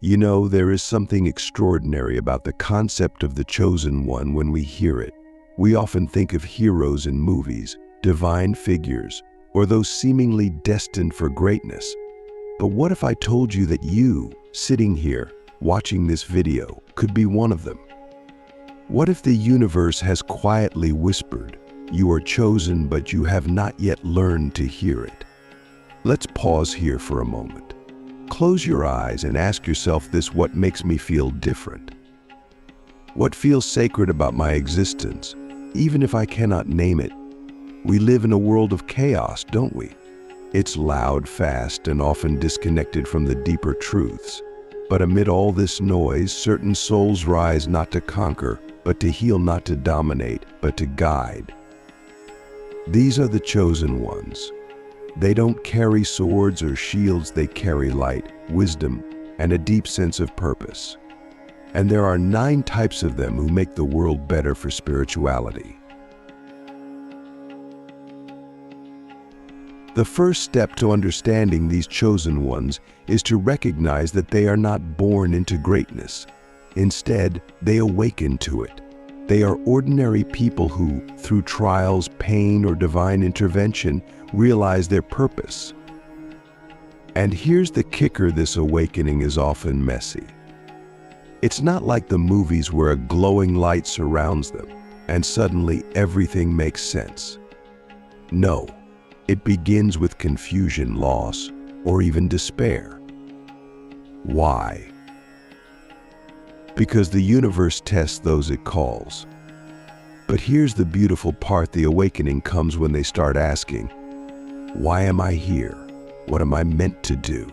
You know, there is something extraordinary about the concept of the chosen one when we hear it. We often think of heroes in movies, divine figures, or those seemingly destined for greatness. But what if I told you that you, sitting here, watching this video, could be one of them? What if the universe has quietly whispered, "You are chosen, but you have not yet learned to hear it"? Let's pause here for a moment. Close your eyes and ask yourself this: what makes me feel different? What feels sacred about my existence, even if I cannot name it? We live in a world of chaos, don't we? It's loud, fast, and often disconnected from the deeper truths. But amid all this noise, certain souls rise not to conquer, but to heal, not to dominate, but to guide. These are the chosen ones. They don't carry swords or shields, they carry light, wisdom, and a deep sense of purpose. And there are 9 types of them who make the world better for spirituality. The first step to understanding these chosen ones is to recognize that they are not born into greatness. Instead, they awaken to it. They are ordinary people who, through trials, pain, or divine intervention, realize their purpose. And here's the kicker: this awakening is often messy. It's not like the movies where a glowing light surrounds them and suddenly everything makes sense. No, it begins with confusion, loss, or even despair. Why? Because the universe tests those it calls. But here's the beautiful part: the awakening comes when they start asking, "Why am I here? What am I meant to do?"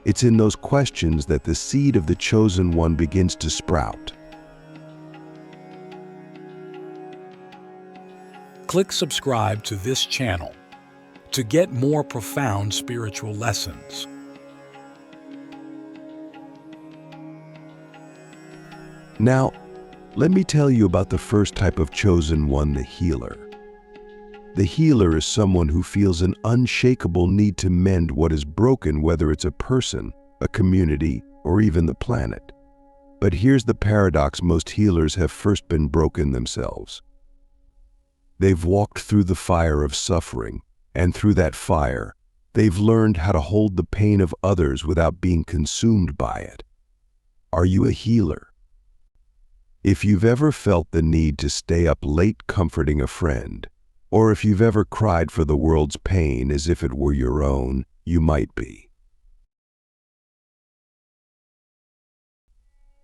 It's in those questions that the seed of the chosen one begins to sprout. Click subscribe to this channel to get more profound spiritual lessons. Now, let me tell you about the first type of chosen one, the healer. The healer is someone who feels an unshakable need to mend what is broken, whether it's a person, a community, or even the planet. But here's the paradox: most healers have first been broken themselves. They've walked through the fire of suffering, and through that fire, they've learned how to hold the pain of others without being consumed by it. Are you a healer? If you've ever felt the need to stay up late comforting a friend, or if you've ever cried for the world's pain as if it were your own, you might be.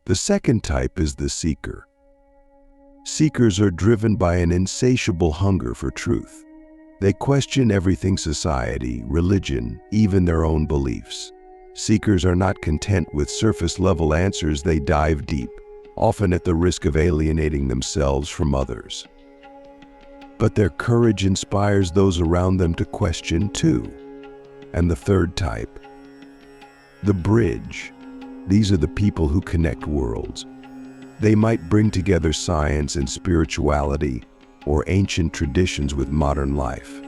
The second type is the seeker. Seekers are driven by an insatiable hunger for truth. They question everything: society, religion, even their own beliefs. Seekers are not content with surface-level answers. They dive deep, often at the risk of alienating themselves from others. But their courage inspires those around them to question too. And the third type, the bridge. These are the people who connect worlds. They might bring together science and spirituality, or ancient traditions with modern life.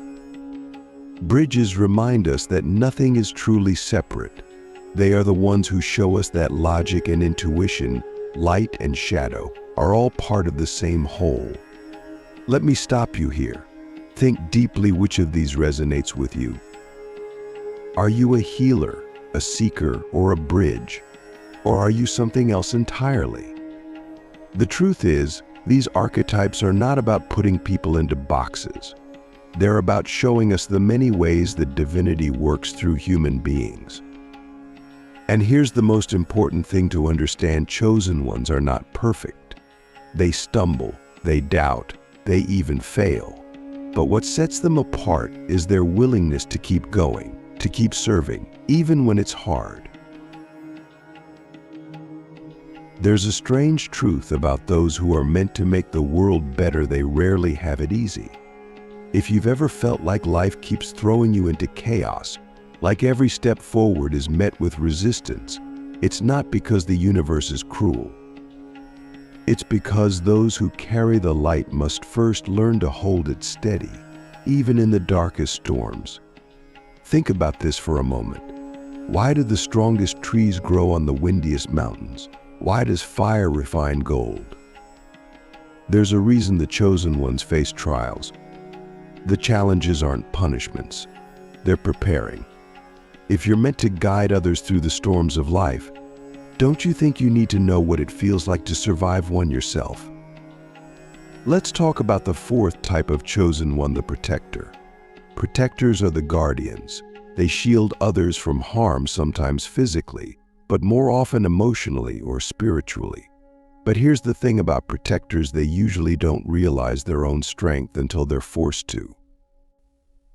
Bridges remind us that nothing is truly separate. They are the ones who show us that logic and intuition, light and shadow, are all part of the same whole. Let me stop you here. Think deeply: which of these resonates with you? Are you a healer, a seeker, or a bridge? Or are you something else entirely? The truth is, these archetypes are not about putting people into boxes. They're about showing us the many ways that divinity works through human beings. And here's the most important thing to understand: chosen ones are not perfect. They stumble, they doubt, they even fail. But what sets them apart is their willingness to keep going, to keep serving, even when it's hard. There's a strange truth about those who are meant to make the world better: they rarely have it easy. If you've ever felt like life keeps throwing you into chaos, like every step forward is met with resistance, it's not because the universe is cruel. It's because those who carry the light must first learn to hold it steady, even in the darkest storms. Think about this for a moment. Why do the strongest trees grow on the windiest mountains? Why does fire refine gold? There's a reason the chosen ones face trials. The challenges aren't punishments. They're preparing. If you're meant to guide others through the storms of life, don't you think you need to know what it feels like to survive one yourself? Let's talk about the fourth type of chosen one, the protector. Protectors are the guardians. They shield others from harm, sometimes physically, but more often emotionally or spiritually. But here's the thing about protectors: they usually don't realize their own strength until they're forced to.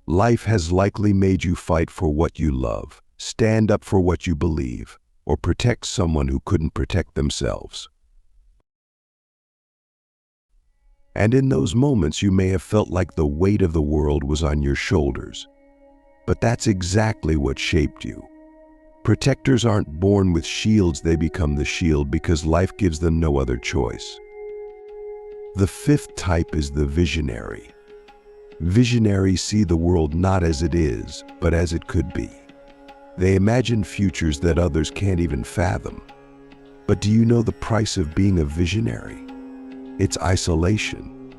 Life has likely made you fight for what you love, stand up for what you believe, or protect someone who couldn't protect themselves. And in those moments, you may have felt like the weight of the world was on your shoulders. But that's exactly what shaped you. Protectors aren't born with shields, they become the shield because life gives them no other choice. The fifth type is the visionary. Visionaries see the world not as it is, but as it could be. They imagine futures that others can't even fathom. But do you know the price of being a visionary? It's isolation.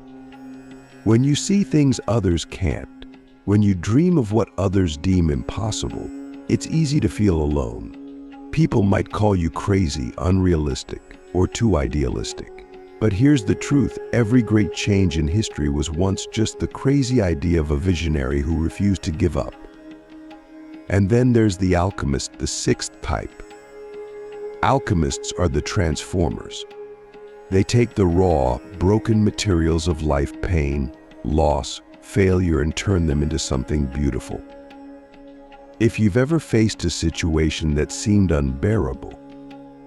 When you see things others can't, when you dream of what others deem impossible, it's easy to feel alone. People might call you crazy, unrealistic, or too idealistic. But here's the truth: every great change in history was once just the crazy idea of a visionary who refused to give up. And then there's the alchemist, the sixth type. Alchemists are the transformers. They take the raw, broken materials of life, pain, loss, failure, and turn them into something beautiful. If you've ever faced a situation that seemed unbearable,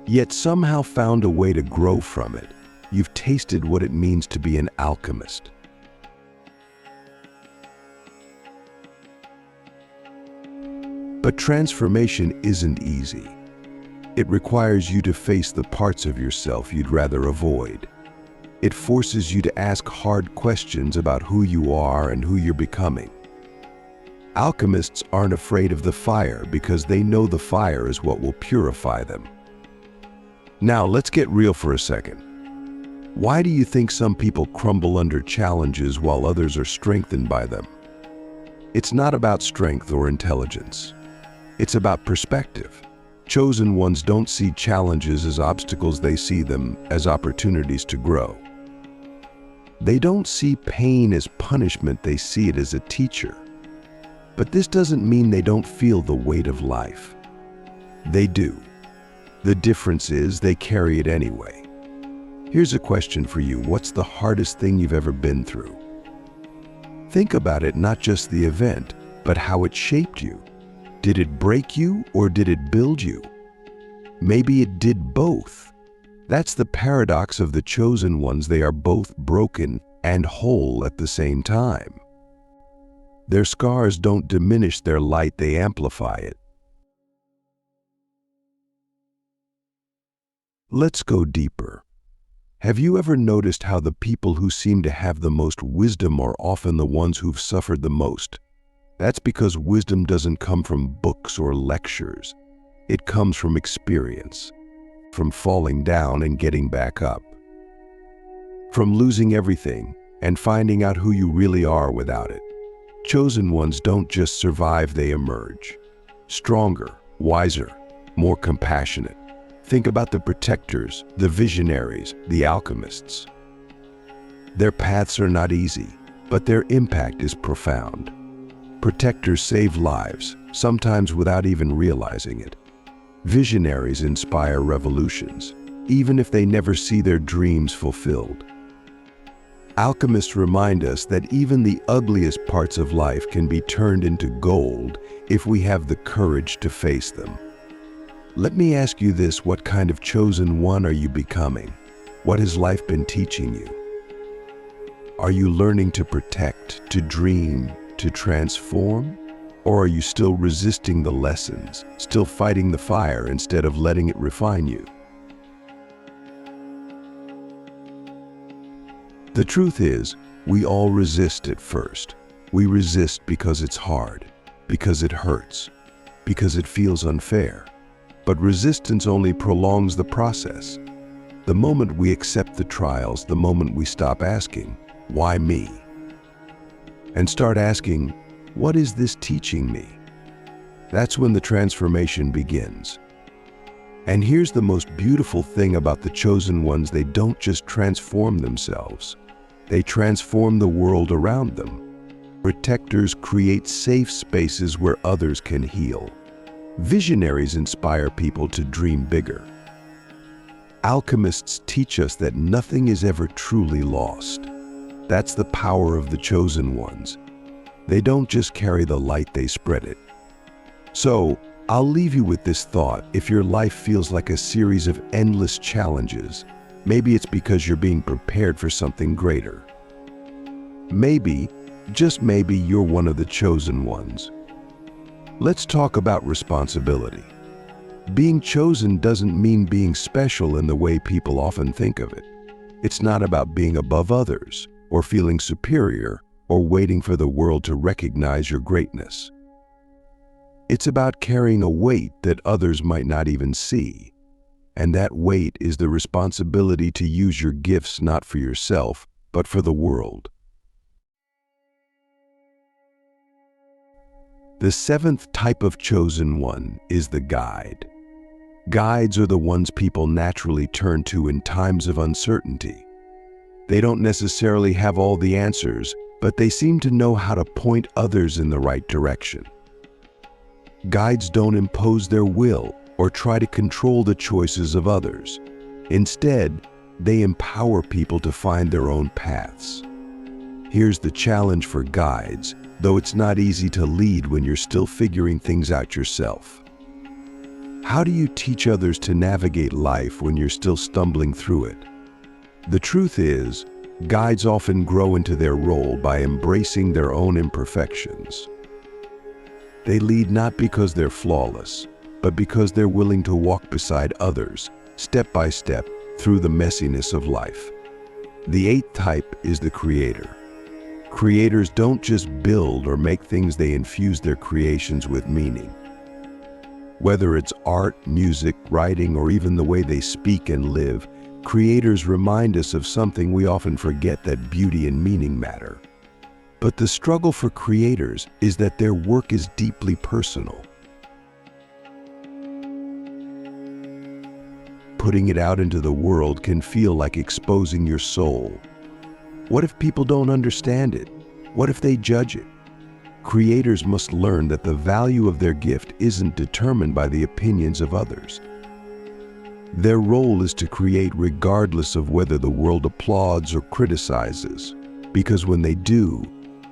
yet somehow found a way to grow from it, you've tasted what it means to be an alchemist. But transformation isn't easy. It requires you to face the parts of yourself you'd rather avoid. It forces you to ask hard questions about who you are and who you're becoming. Alchemists aren't afraid of the fire because they know the fire is what will purify them. Now, let's get real for a second. Why do you think some people crumble under challenges while others are strengthened by them? It's not about strength or intelligence. It's about perspective. Chosen ones don't see challenges as obstacles, they see them as opportunities to grow. They don't see pain as punishment, they see it as a teacher. But this doesn't mean they don't feel the weight of life. They do. The difference is they carry it anyway. Here's a question for you: what's the hardest thing you've ever been through? Think about it, not just the event, but how it shaped you. Did it break you or did it build you? Maybe it did both. That's the paradox of the chosen ones. They are both broken and whole at the same time. Their scars don't diminish their light, they amplify it. Let's go deeper. Have you ever noticed how the people who seem to have the most wisdom are often the ones who've suffered the most? That's because wisdom doesn't come from books or lectures. It comes from experience, from falling down and getting back up, from losing everything and finding out who you really are without it. Chosen ones don't just survive, they emerge. Stronger, wiser, more compassionate. Think about the protectors, the visionaries, the alchemists. Their paths are not easy, but their impact is profound. Protectors save lives, sometimes without even realizing it. Visionaries inspire revolutions, even if they never see their dreams fulfilled. Alchemists remind us that even the ugliest parts of life can be turned into gold if we have the courage to face them. Let me ask you this: what kind of chosen one are you becoming? What has life been teaching you? Are you learning to protect, to dream, to transform? Or are you still resisting the lessons, still fighting the fire instead of letting it refine you? The truth is, we all resist at first. We resist because it's hard, because it hurts. because it feels unfair. But resistance only prolongs the process. The moment we accept the trials, the moment we stop asking, "Why me?" and start asking, "What is this teaching me?" that's when the transformation begins. And here's the most beautiful thing about the chosen ones: they don't just transform themselves, they transform the world around them. Protectors create safe spaces where others can heal. Visionaries inspire people to dream bigger. Alchemists teach us that nothing is ever truly lost. That's the power of the chosen ones. They don't just carry the light, they spread it. So, I'll leave you with this thought: if your life feels like a series of endless challenges, maybe it's because you're being prepared for something greater. Maybe, just maybe, you're one of the chosen ones. Let's talk about responsibility. Being chosen doesn't mean being special in the way people often think of it. It's not about being above others, or feeling superior, or waiting for the world to recognize your greatness. It's about carrying a weight that others might not even see. And that weight is the responsibility to use your gifts not for yourself, but for the world. The seventh type of chosen one is the guide. Guides are the ones people naturally turn to in times of uncertainty. They don't necessarily have all the answers, but they seem to know how to point others in the right direction. Guides don't impose their will or try to control the choices of others. Instead, they empower people to find their own paths. Here's the challenge for guides, though it's not easy to lead when you're still figuring things out yourself. How do you teach others to navigate life when you're still stumbling through it? The truth is, guides often grow into their role by embracing their own imperfections. They lead not because they're flawless, but because they're willing to walk beside others, step by step, through the messiness of life. The eighth type is the creator. Creators don't just build or make things, they infuse their creations with meaning. Whether it's art, music, writing, or even the way they speak and live, creators remind us of something we often forget: that beauty and meaning matter. But the struggle for creators is that their work is deeply personal. Putting it out into the world can feel like exposing your soul. What if people don't understand it? What if they judge it? Creators must learn that the value of their gift isn't determined by the opinions of others. Their role is to create regardless of whether the world applauds or criticizes, because when they do,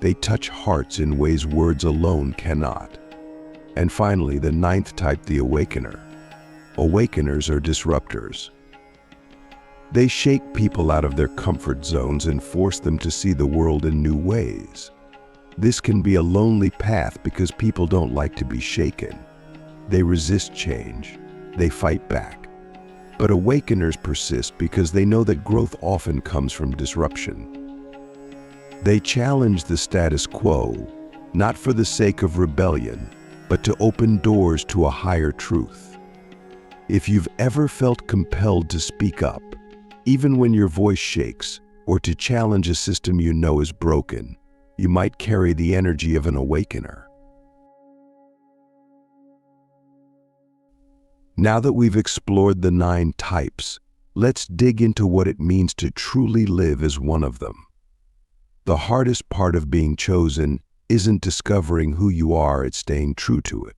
they touch hearts in ways words alone cannot. And finally, the ninth type, the Awakener. Awakeners are disruptors. They shake people out of their comfort zones and force them to see the world in new ways. This can be a lonely path because people don't like to be shaken. They resist change. They fight back. But Awakeners persist because they know that growth often comes from disruption. They challenge the status quo, not for the sake of rebellion, but to open doors to a higher truth. If you've ever felt compelled to speak up, even when your voice shakes, or to challenge a system you know is broken, you might carry the energy of an Awakener. Now that we've explored the 9 types, let's dig into what it means to truly live as one of them. The hardest part of being chosen isn't discovering who you are, it's staying true to it.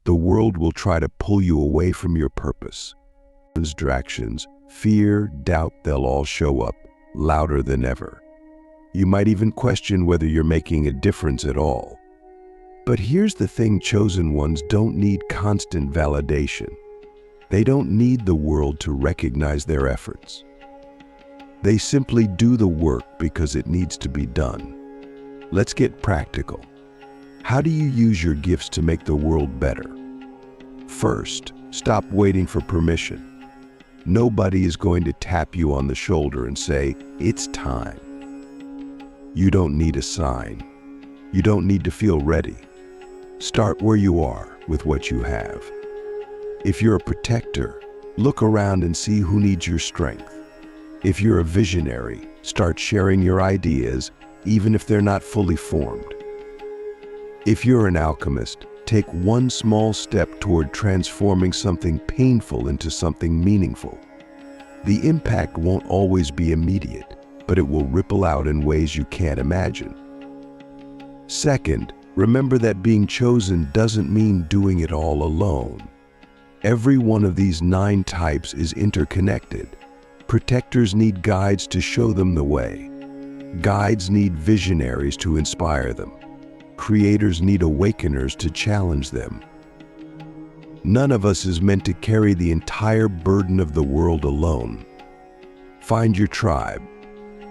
The world will try to pull you away from your purpose. Distractions, fear, doubt, they'll all show up, louder than ever. You might even question whether you're making a difference at all. But here's the thing: chosen ones don't need constant validation. They don't need the world to recognize their efforts. They simply do the work because it needs to be done. Let's get practical. How do you use your gifts to make the world better? First, stop waiting for permission. Nobody is going to tap you on the shoulder and say, "It's time." You don't need a sign. You don't need to feel ready. Start where you are. with what you have. If you're a protector, look around and see who needs your strength. If you're a visionary, start sharing your ideas, even if they're not fully formed. If you're an alchemist, take one small step toward transforming something painful into something meaningful. The impact won't always be immediate, but it will ripple out in ways you can't imagine. Second, remember that being chosen doesn't mean doing it all alone. Every one of these 9 types is interconnected. Protectors need guides to show them the way. Guides need visionaries to inspire them. Creators need awakeners to challenge them. None of us is meant to carry the entire burden of the world alone. Find your tribe.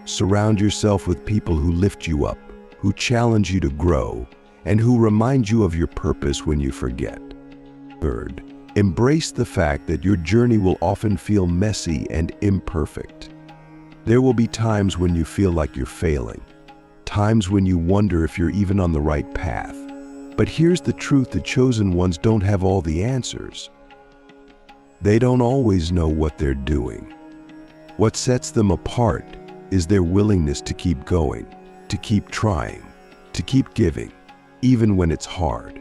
Surround yourself with people who lift you up, who challenge you to grow, and who remind you of your purpose when you forget. Third, embrace the fact that your journey will often feel messy and imperfect. There will be times when you feel like you're failing, times when you wonder if you're even on the right path. But here's the truth: the chosen ones don't have all the answers. They don't always know what they're doing. What sets them apart is their willingness to keep going, to keep trying, to keep giving, even when it's hard.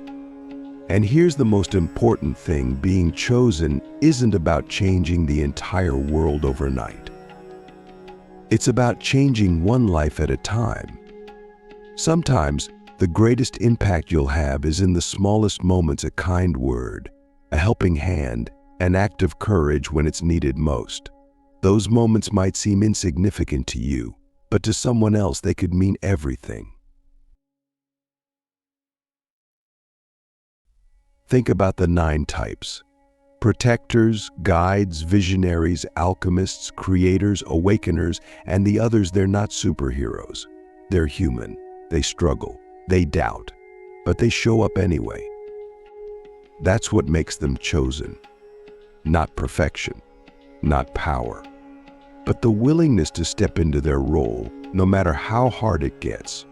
And here's the most important thing: being chosen isn't about changing the entire world overnight. It's about changing one life at a time. Sometimes, the greatest impact you'll have is in the smallest moments: a kind word, a helping hand, an act of courage when it's needed most. Those moments might seem insignificant to you, but to someone else they could mean everything. Think about the 9 types: protectors, guides, visionaries, alchemists, creators, awakeners, and the others. They're not superheroes. They're human. They struggle. They doubt. But they show up anyway. That's what makes them chosen. Not perfection, not power, but the willingness to step into their role, no matter how hard it gets.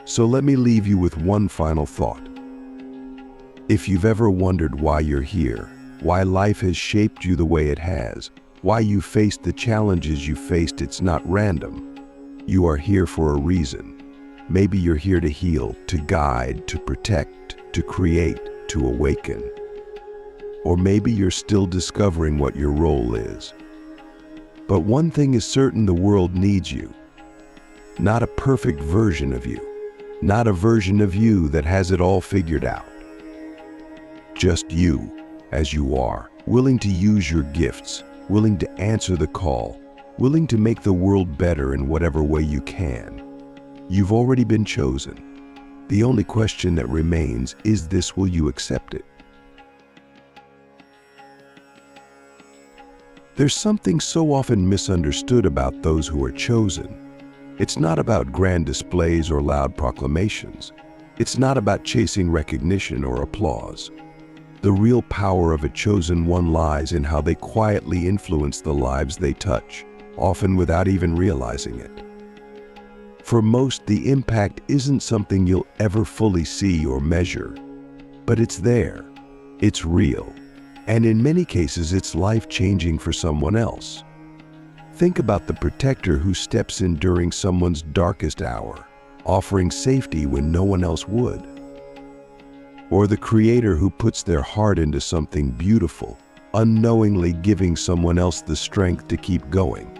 So let me leave you with one final thought. If you've ever wondered why you're here, why life has shaped you the way it has, why you faced the challenges you faced, it's not random. You are here for a reason. Maybe you're here to heal, to guide, to protect, to create, to awaken. Or maybe you're still discovering what your role is. But one thing is certain: the world needs you. Not a perfect version of you. Not a version of you that has it all figured out. Just you, as you are, willing to use your gifts, willing to answer the call, willing to make the world better in whatever way you can. You've already been chosen. The only question that remains is this: will you accept it? There's something so often misunderstood about those who are chosen. It's not about grand displays or loud proclamations. It's not about chasing recognition or applause. The real power of a chosen one lies in how they quietly influence the lives they touch, often without even realizing it. For most, the impact isn't something you'll ever fully see or measure, but it's there, it's real, and in many cases it's life-changing for someone else. Think about the protector who steps in during someone's darkest hour, offering safety when no one else would. Or the creator who puts their heart into something beautiful, unknowingly giving someone else the strength to keep going.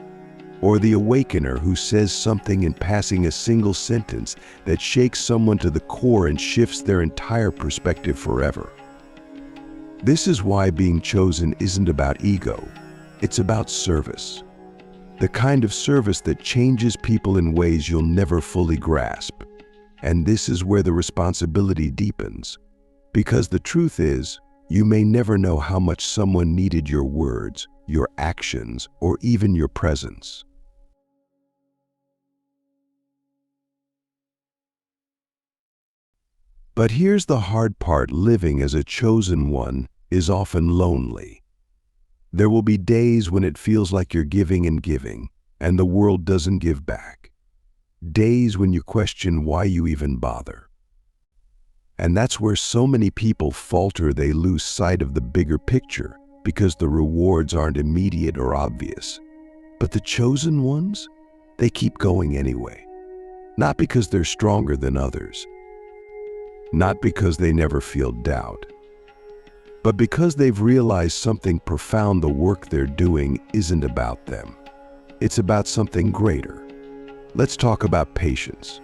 Or the awakener who says something in passing, a single sentence that shakes someone to the core and shifts their entire perspective forever. This is why being chosen isn't about ego, it's about service. The kind of service that changes people in ways you'll never fully grasp. And this is where the responsibility deepens. Because the truth is, you may never know how much someone needed your words, your actions, or even your presence. But here's the hard part: living as a chosen one is often lonely. There will be days when it feels like you're giving and giving, and the world doesn't give back. Days when you question why you even bother. And that's where so many people falter. They lose sight of the bigger picture because the rewards aren't immediate or obvious. But the chosen ones, they keep going anyway. Not because they're stronger than others, not because they never feel doubt, but because they've realized something profound. The work they're doing isn't about them. It's about something greater. Let's talk about patience.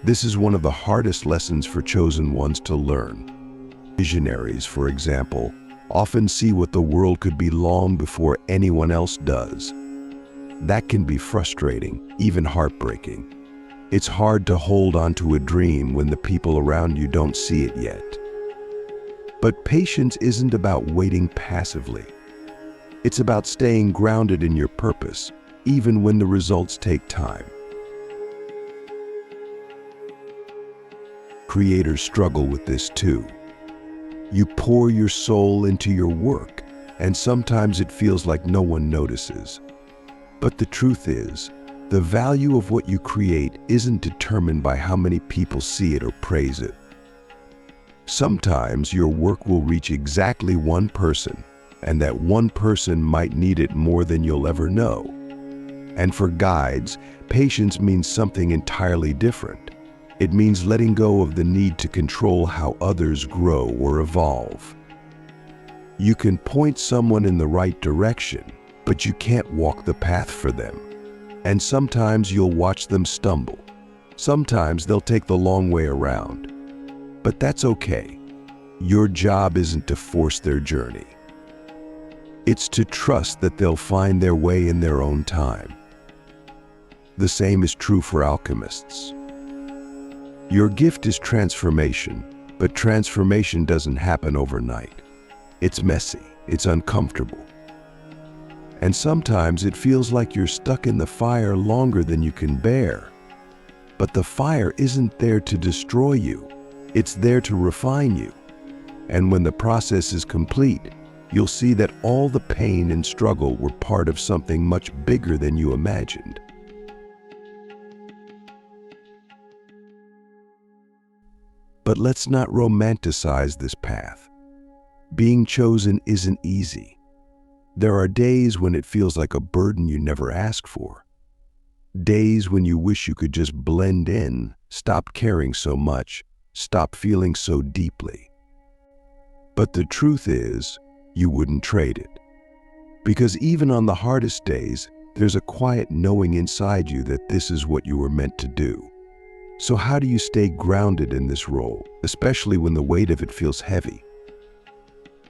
This is one of the hardest lessons for chosen ones to learn. Visionaries, for example, often see what the world could be long before anyone else does. That can be frustrating, even heartbreaking. It's hard to hold on to a dream when the people around you don't see it yet. But patience isn't about waiting passively. It's about staying grounded in your purpose, even when the results take time. Creators struggle with this too. You pour your soul into your work, and sometimes it feels like no one notices. But the truth is, the value of what you create isn't determined by how many people see it or praise it. Sometimes your work will reach exactly one person, and that one person might need it more than you'll ever know. And for guides, patience means something entirely different. It means letting go of the need to control how others grow or evolve. You can point someone in the right direction, but you can't walk the path for them. And sometimes you'll watch them stumble. Sometimes they'll take the long way around. But that's okay. Your job isn't to force their journey. It's to trust that they'll find their way in their own time. The same is true for alchemists. Your gift is transformation, but transformation doesn't happen overnight. It's messy, it's uncomfortable. And sometimes it feels like you're stuck in the fire longer than you can bear. But the fire isn't there to destroy you. It's there to refine you. And when the process is complete, you'll see that all the pain and struggle were part of something much bigger than you imagined. But let's not romanticize this path. Being chosen isn't easy. There are days when it feels like a burden you never asked for. Days when you wish you could just blend in, stop caring so much, stop feeling so deeply. But the truth is, you wouldn't trade it. Because even on the hardest days, there's a quiet knowing inside you that this is what you were meant to do. So how do you stay grounded in this role, especially when the weight of it feels heavy?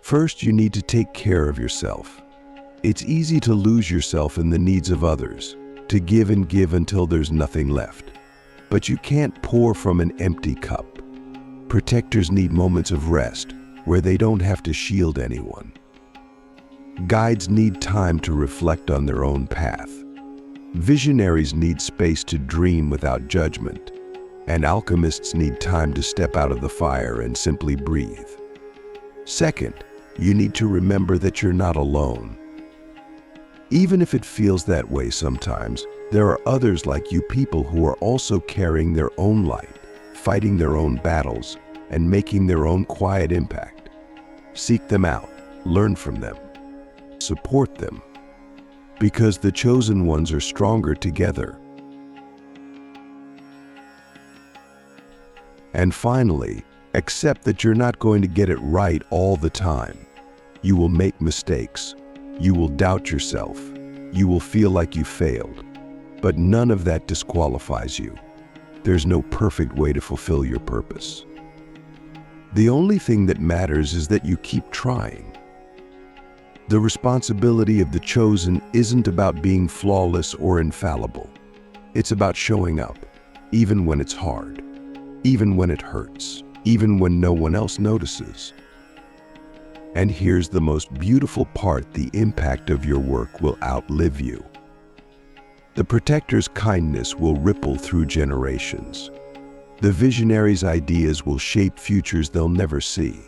First, you need to take care of yourself. It's easy to lose yourself in the needs of others, to give and give until there's nothing left. But you can't pour from an empty cup. Protectors need moments of rest, where they don't have to shield anyone. Guides need time to reflect on their own path. Visionaries need space to dream without judgment. And alchemists need time to step out of the fire and simply breathe. Second, you need to remember that you're not alone. Even if it feels that way sometimes, there are others like you, people who are also carrying their own light, fighting their own battles, and making their own quiet impact. Seek them out, learn from them, support them, because the chosen ones are stronger together. And finally, accept that you're not going to get it right all the time. You will make mistakes. You will doubt yourself. You will feel like you failed. But none of that disqualifies you. There's no perfect way to fulfill your purpose. The only thing that matters is that you keep trying. The responsibility of the chosen isn't about being flawless or infallible. It's about showing up, even when it's hard, even when it hurts, even when no one else notices. And here's the most beautiful part: the impact of your work will outlive you. The protector's kindness will ripple through generations. The visionary's ideas will shape futures they'll never see.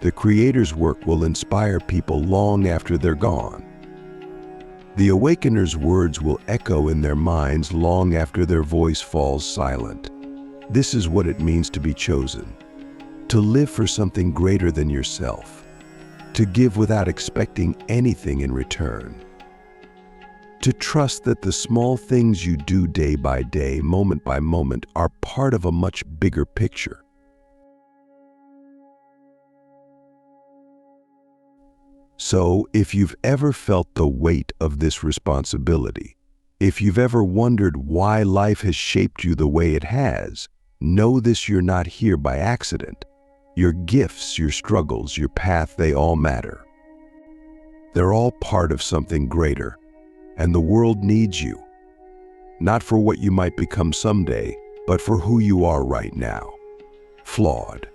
The creator's work will inspire people long after they're gone. The awakener's words will echo in their minds long after their voice falls silent. This is what it means to be chosen. to live for something greater than yourself, to give without expecting anything in return, to trust that the small things you do day by day, moment by moment, are part of a much bigger picture. So, if you've ever felt the weight of this responsibility, if you've ever wondered why life has shaped you the way it has, know this: you're not here by accident. Your gifts, your struggles, your path, they all matter. They're all part of something greater, and the world needs you. Not for what you might become someday, but for who you are right now. Flawed,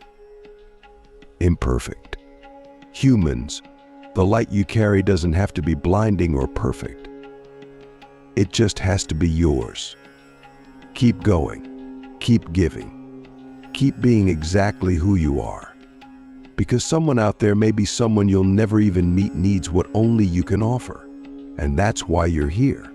imperfect, humans. The light you carry doesn't have to be blinding or perfect. It just has to be yours. Keep going, keep giving, keep being exactly who you are. Because someone out there, maybe someone you'll never even meet, needs what only you can offer. And that's why you're here.